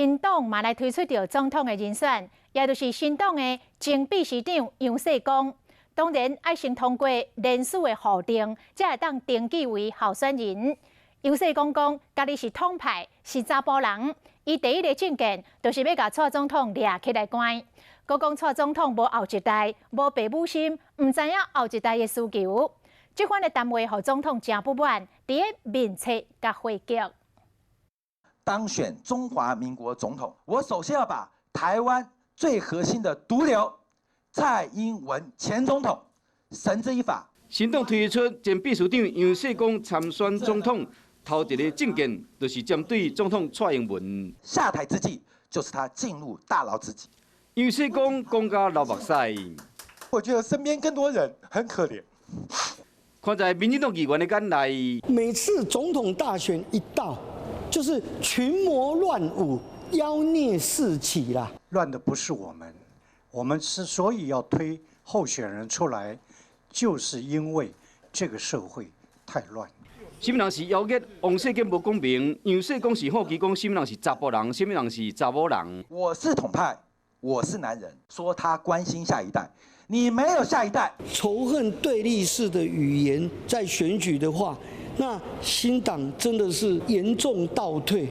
新党嘛来推出着总统的人选，也就是新党的前秘书长杨世光。当然要先通过联署的核定，才会当登记为候选人。杨世光讲，家己是统派，是查甫人，伊第一个政见就是要甲蔡总统抓起来关。佮讲蔡总统无后一代，无爸母心，唔知影后一代的需求。这款的谈话，互总统真不满，伫个面册甲回击。当选中华民国总统，我首先要把台湾最核心的毒瘤蔡英文前总统绳之以法。新党推出前秘书长杨世光参选总统，头一个政见就是针对总统蔡英文。下台之际，就是他进入大牢之际。杨世光讲甲流目屎，我觉得身边更多人很可怜。看在民进党议员的眼内，每次总统大选一到，就是群魔乱舞，妖孽四起啦。乱的不是我们，我们之所以要推候选人出来，就是因为这个社会太乱。什么人是妖孽？王世坚无公平，杨世光是好奇讲，什么人是查甫人，什么人是查某人。我是统派，我是男人，说他关心下一代。你没有下一代，仇恨对立式的语言在选举的话，那新党真的是严重倒退。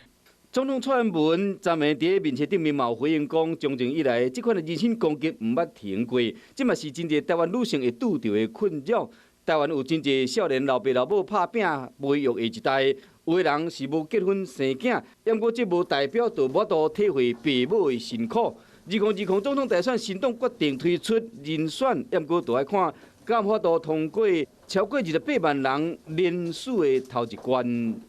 总统蔡英文昨暝伫面册顶面有回应讲，从前以来，这款的人身攻击唔捌停过，这嘛是真侪台湾女性会拄到的困扰。台湾有真侪少年老爸老母拍拼培育下一代，有的人是无结婚生囝，不过这无代表就无法体会父母的辛苦。2020总统大选，新党决定推出人选，不过就要看敢有法度通过超过28万人联署的头一关。